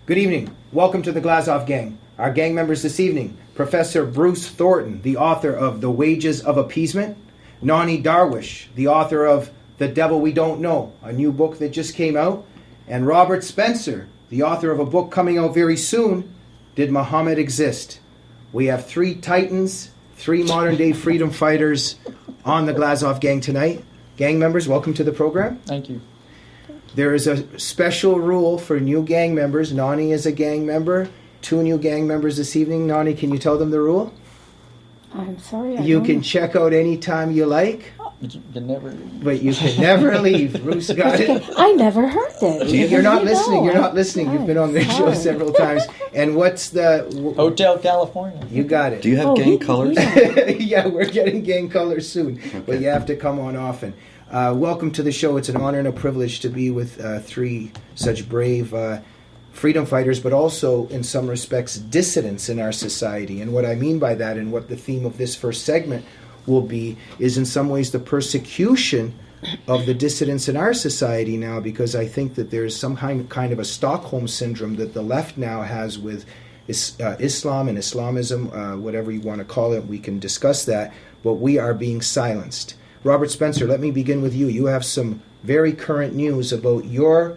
Good evening. Welcome to the Glazov gang. Our gang members this evening, Professor Bruce Thornton, the author of The Wages of Appeasement, Nonie Darwish, the author of The Devil We Don't Know, a new book that just came out, and Robert Spencer, the author of a book coming out very soon, Did Muhammad Exist? We have three titans, three modern-day freedom fighters on the Glazov gang tonight. Gang members, welcome to the program. Thank you. There is a special rule for new gang members. Nonie is a gang member. Two new gang members this evening. Nonie, can you tell them the rule? I'm sorry. You can check out any time you like. But you can never leave. But you can never leave. Bruce got it. I never heard it. You're not listening. You're not listening. You've been on the show several times. And what's the... Hotel California. You got it. Do you have gang colors? Yeah, we're getting gang colors soon. Okay. But you have to come on often. Welcome to the show. It's an honor and a privilege to be with three such brave freedom fighters, but also, in some respects, dissidents in our society. And what I mean by that, and what the theme of this first segment will be, is in some ways the persecution of the dissidents in our society now, because I think that there's some kind of a Stockholm syndrome that the left now has with Islam and Islamism, whatever you want to call it. We can discuss that, but we are being silenced. Robert Spencer, let me begin with you. You have some very current news about your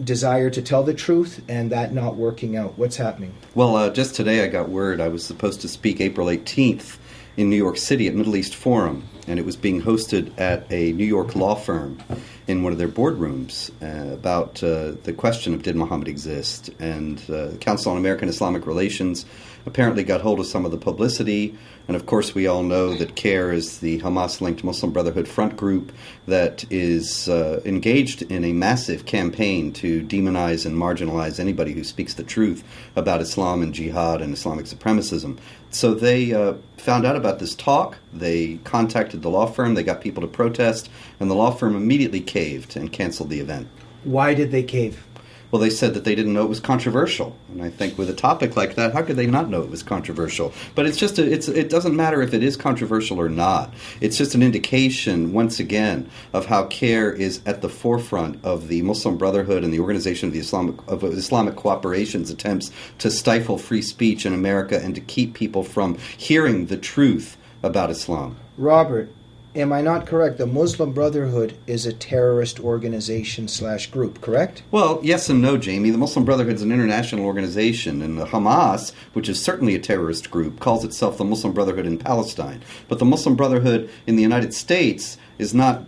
desire to tell the truth and that not working out. What's happening? Well, just today I got word I was supposed to speak April 18th in New York City at Middle East Forum, and it was being hosted at a New York law firm in one of their boardrooms about the question of did Muhammad exist. And the Council on American Islamic Relations apparently got hold of some of the publicity. And of course we all know that CARE is the Hamas-linked Muslim Brotherhood front group that is engaged in a massive campaign to demonize and marginalize anybody who speaks the truth about Islam and jihad and Islamic supremacism. So they found out about this talk, they contacted the law firm, they got people to protest, and the law firm immediately caved and canceled the event. Why did they cave? Well, they said that they didn't know it was controversial. And I think with a topic like that, how could they not know it was controversial? But it's just it doesn't matter if it is controversial or not. It's just an indication, once again, of how CARE is at the forefront of the Muslim Brotherhood and the Organization of the Islamic Cooperation's attempts to stifle free speech in America and to keep people from hearing the truth about Islam. Robert, am I not correct? The Muslim Brotherhood is a terrorist organization / group, correct? Well, yes and no, Jamie. The Muslim Brotherhood is an international organization, and the Hamas, which is certainly a terrorist group, calls itself the Muslim Brotherhood in Palestine. But the Muslim Brotherhood in the United States is not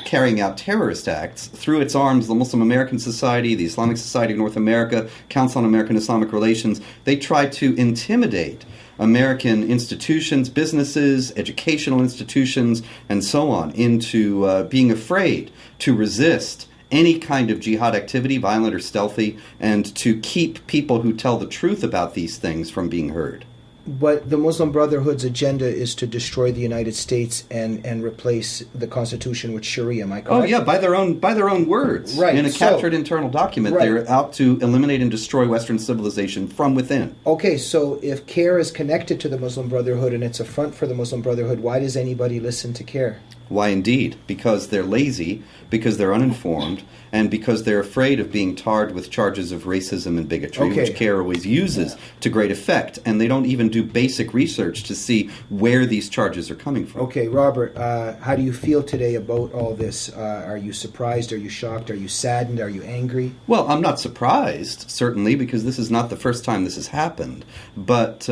carrying out terrorist acts. Through its arms, the Muslim American Society, the Islamic Society of North America, Council on American Islamic Relations, they try to intimidate American institutions, businesses, educational institutions, and so on, into being afraid to resist any kind of jihad activity, violent or stealthy, and to keep people who tell the truth about these things from being heard. But the Muslim Brotherhood's agenda is to destroy the United States and replace the Constitution with Sharia, am I correct? Oh yeah, by their own words. Right. In a captured internal document, right. They're out to eliminate and destroy Western civilization from within. Okay, so if CARE is connected to the Muslim Brotherhood and it's a front for the Muslim Brotherhood, why does anybody listen to CARE? Why indeed? Because they're lazy, because they're uninformed, and because they're afraid of being tarred with charges of racism and bigotry, which CARE always uses to great effect, and they don't even do basic research to see where these charges are coming from. Okay, Robert, how do you feel today about all this? Are you surprised? Are you shocked? Are you saddened? Are you angry? Well, I'm not surprised, certainly, because this is not the first time this has happened, but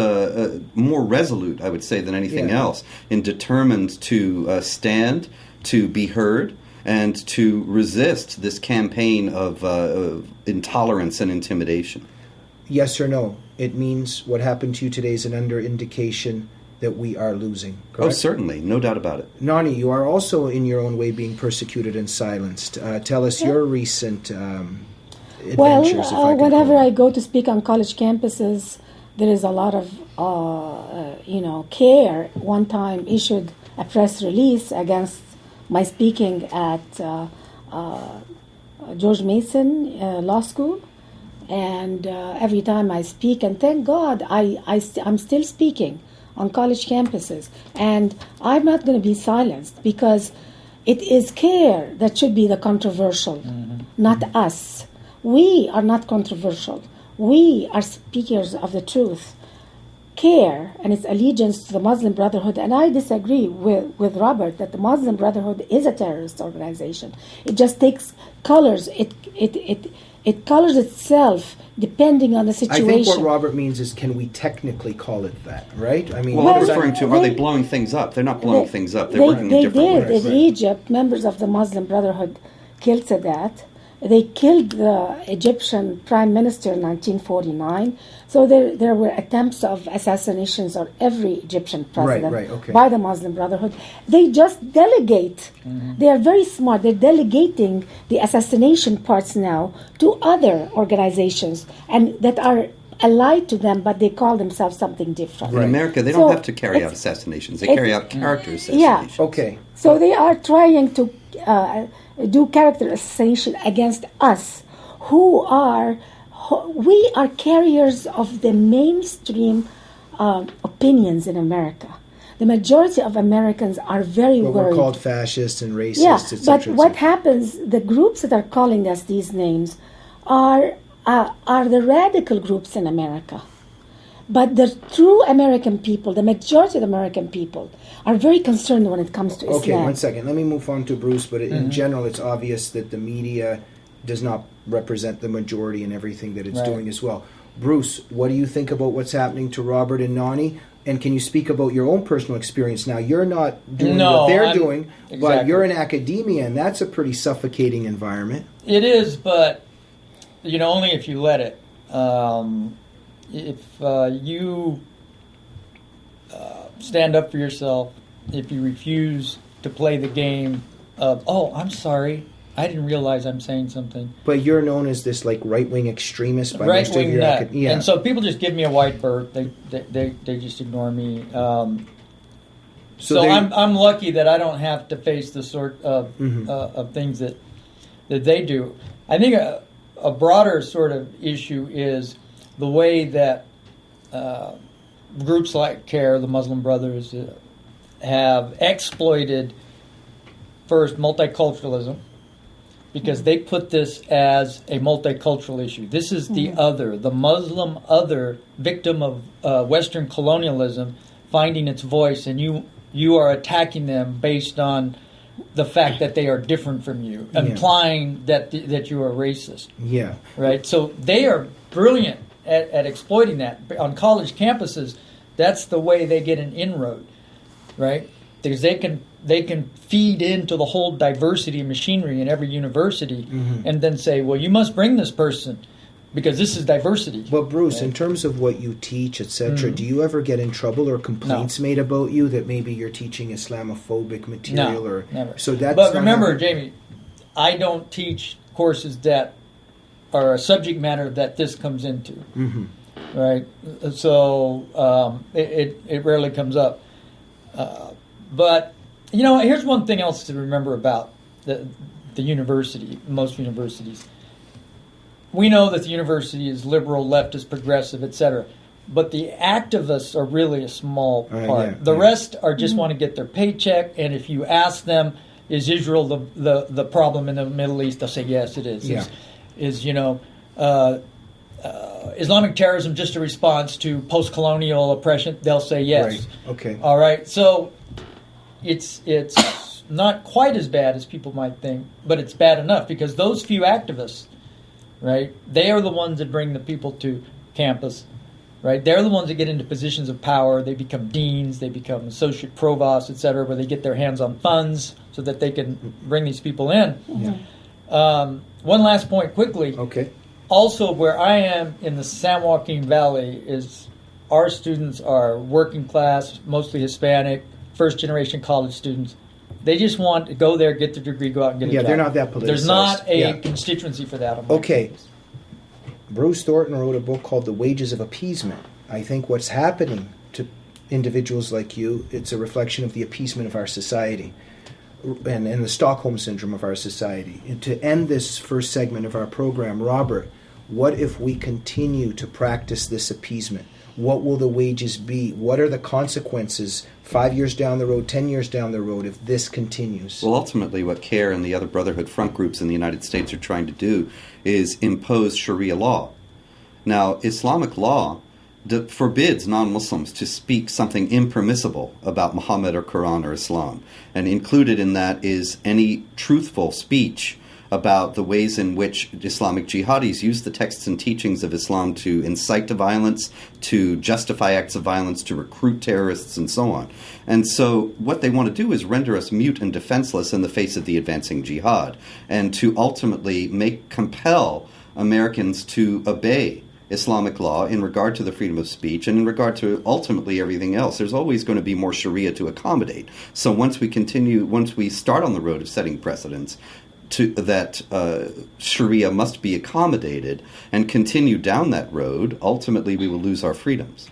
more resolute, I would say, than anything else, and determined to stand, to be heard, and to resist this campaign of intolerance and intimidation. Yes or no? It means what happened to you today is an indication that we are losing, correct? Oh, certainly. No doubt about it. Nonie, you are also in your own way being persecuted and silenced. Tell us your recent adventures. Well, whenever I go to speak on college campuses, there is a lot of, CARE one time issued a press release against my speaking at George Mason Law School. And every time I speak, and thank God I'm still speaking on college campuses. And I'm not going to be silenced because it is CARE that should be the controversial, not us. We are not controversial. We are speakers of the truth. Care and its allegiance to the Muslim Brotherhood, and I disagree with Robert that the Muslim Brotherhood is a terrorist organization. It just takes colors. It colors itself depending on the situation. I think what Robert means is, can we technically call it that, right? I mean, Well, I'm referring to, are they blowing things up? They're not blowing things up. They're working in different They ways. did. In Egypt, members of the Muslim Brotherhood killed Sadat. They killed the Egyptian prime minister in 1949. So there were attempts of assassinations on every Egyptian president by the Muslim Brotherhood. They just delegate. They are very smart. They're delegating the assassination parts now to other organizations and that are allied to them, but they call themselves something different. In America, they don't have to carry out assassinations. They carry out character assassinations. Yeah. Okay. So they are trying to do character assassination against us, we are carriers of the mainstream opinions in America. The majority of Americans are very worried. We're called fascists and racists, yeah, etc. but what happens, the groups that are calling us these names are the radical groups in America. But the true American people, the majority of the American people, are very concerned when it comes to Islam. Okay, 1 second. Let me move on to Bruce, but in general, it's obvious that the media does not represent the majority in everything that it's doing as well. Bruce, what do you think about what's happening to Robert and Nonie? And can you speak about your own personal experience? Now, you're not doing what they're doing, but you're in academia, and that's a pretty suffocating environment. It is, but only if you let it. If you stand up for yourself, if you refuse to play the game of, oh, I'm sorry, I didn't realize I'm saying something. But you're known as this right-wing extremist by most of right-wing your nut. And so people just give me a white berth. They just ignore me. So I'm lucky that I don't have to face the sort of things that they do. I think a broader sort of issue is the way that groups like CARE, the Muslim Brothers, have exploited, first, multiculturalism, because they put this as a multicultural issue. This is the other, the Muslim other, victim of Western colonialism, finding its voice, and you are attacking them based on the fact that they are different from you, implying that you are racist. Yeah. Right? So they are brilliant at exploiting that. On college campuses, that's the way they get an inroad, right? Because they can feed into the whole diversity machinery in every university and then say, well, you must bring this person because this is diversity. But Bruce, in terms of what you teach, etc., do you ever get in trouble or complaints made about you that maybe you're teaching Islamophobic material? No, never. So that's but remember, Jamie, I don't teach courses that are a subject matter that this comes into, right? So it rarely comes up. But, here's one thing else to remember about the university, most universities. We know that the university is liberal, leftist, progressive, etc. But the activists are really a small part. The rest are just want to get their paycheck, and if you ask them, is Israel the problem in the Middle East, they'll say, yes, it is. Yeah. Is Islamic terrorism just a response to post-colonial oppression? They'll say yes. Right. Okay. All right. So it's not quite as bad as people might think, but it's bad enough because those few activists, right, they are the ones that bring the people to campus, right? They're the ones that get into positions of power. They become deans, they become associate provosts, et cetera, where they get their hands on funds so that they can bring these people in. Yeah. One last point quickly. Okay. Also, where I am in the San Joaquin Valley is our students are working class, mostly Hispanic, first-generation college students. They just want to go there, get their degree, go out and get a job. Yeah, they're not that politicized. There's not a constituency for that. Okay. Bruce Thornton wrote a book called The Wages of Appeasement. I think what's happening to individuals like you, it's a reflection of the appeasement of our society and the Stockholm Syndrome of our society. And to end this first segment of our program, Robert, what if we continue to practice this appeasement? What will the wages be? What are the consequences 5 years down the road, 10 years down the road if this continues? Well, ultimately, what CARE and the other Brotherhood front groups in the United States are trying to do is impose Sharia law. Now, Islamic law forbids non-Muslims to speak something impermissible about Muhammad or Quran or Islam. And included in that is any truthful speech about the ways in which Islamic jihadis use the texts and teachings of Islam to incite to violence, to justify acts of violence, to recruit terrorists, and so on. And so what they want to do is render us mute and defenseless in the face of the advancing jihad, and to ultimately compel Americans to obey Islamic law in regard to the freedom of speech and in regard to ultimately everything else. There's always going to be more Sharia to accommodate. So once we start on the road of setting precedents, that Sharia must be accommodated and continue down that road, ultimately we will lose our freedoms.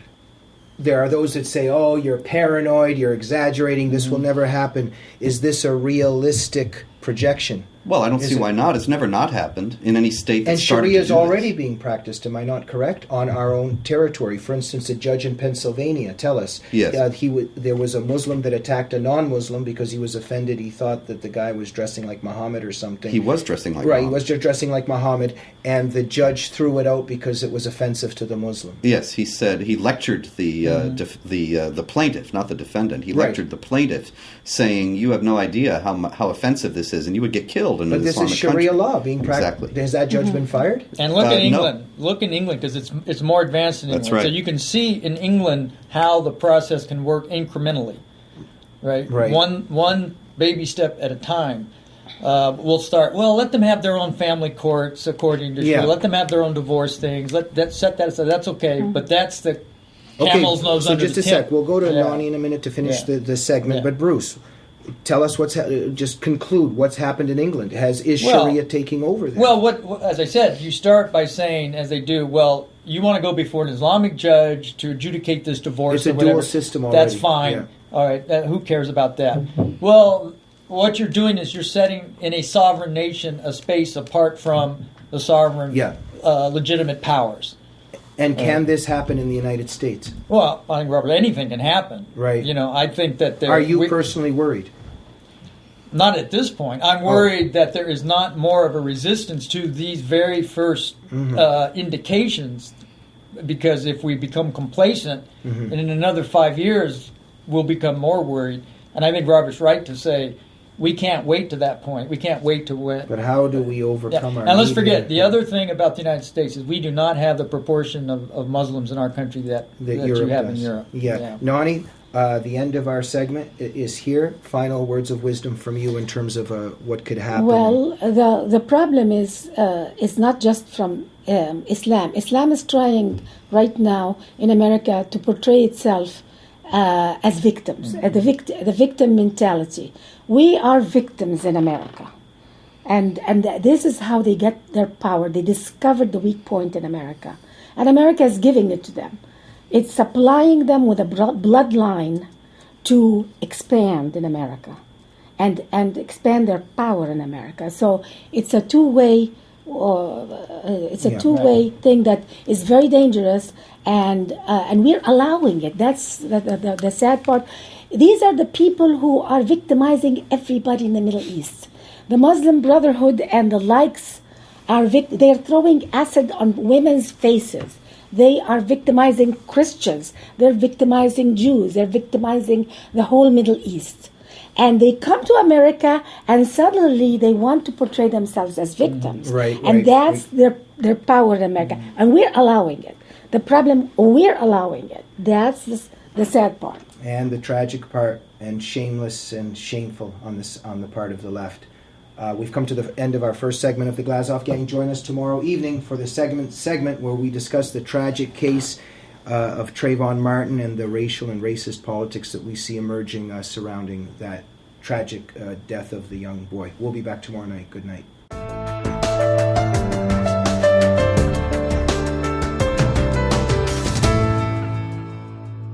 There are those that say, oh, you're paranoid, you're exaggerating, this will never happen. Is this a realistic projection? Well, I don't see why not. It's never not happened in any state that and started Sharia to is do already this. being practiced, am I not correct, on our own territory? For instance, a judge in Pennsylvania, tell us, Yes. There was a Muslim that attacked a non-Muslim because he was offended. He thought that the guy was dressing like Muhammad or something. He was dressing like Right, Muhammad. he was just dressing like Muhammad, and the judge threw it out because it was offensive to the Muslim. Yes, he said he lectured the plaintiff, not the defendant. He Right. lectured the plaintiff, saying, "You have no idea how offensive this is, and you would get killed in But an this Islamic is Sharia country." law being practiced. Exactly. Has that judge been fired? And look at No. England. Look in England because it's more advanced in That's England. So right. you can see in England how the process can work incrementally, right? Right. One baby step at a time. We'll start. Well, let them have their own family courts according to Yeah. Sharia. Let them have their own divorce things. Set that aside. That's okay. But that's the camel's nose so under just the a sec. tent. We'll go to Yeah. Nonie in a minute to finish Yeah. the segment. Yeah. But Bruce, tell us just conclude what's happened in England. Is Well- Sharia taking over there? Well, what as I said, you start by saying, as they do, well, you want to go before an Islamic judge to adjudicate this divorce. It's a or whatever. dual system That's already. fine. Yeah. All right, who cares about that? Well, what you're doing is you're setting in a sovereign nation a space apart from the sovereign, Yeah. legitimate powers. And can this happen in the United States? Well, I think, Robert, anything can happen. Right. You know, I think that Are you personally worried? Not at this point. I'm worried that there is not more of a resistance to these very first indications, because if we become complacent, and in another 5 years, we'll become more worried. And I think Robert's right to say we can't wait to that point. We can't wait to when. But how do we overcome our And let's media? forget, the other thing about the United States is we do not have the proportion of Muslims in our country that you Europe have does. in Europe. Yeah. Nonie, the end of our segment is here. Final words of wisdom from you in terms of what could happen. Well, the problem is it's not just from Islam. Islam is trying right now in America to portray itself as victims, the victim mentality. We are victims in America. And this is how they get their power. They discovered the weak point in America. And America is giving it to them. It's supplying them with a bloodline to expand in America and expand their power in America. So it's a two-way thing that is very dangerous, and we're allowing it. That's the sad part. These are the people who are victimizing everybody in the Middle East. The Muslim Brotherhood and the likes they're throwing acid on women's faces. They are victimizing Christians. They're victimizing Jews. They're victimizing the whole Middle East. And they come to America, and suddenly they want to portray themselves as victims. And that's their power in America. And we're allowing it. The problem, we're allowing it. That's the sad part. And the tragic part, and shameless and shameful on the part of the left. We've come to the end of our first segment of the Glazov Gang. Join us tomorrow evening for the segment where we discuss the tragic case of Trayvon Martin and the racial and racist politics that we see emerging surrounding that tragic death of the young boy. We'll be back tomorrow night. Good night.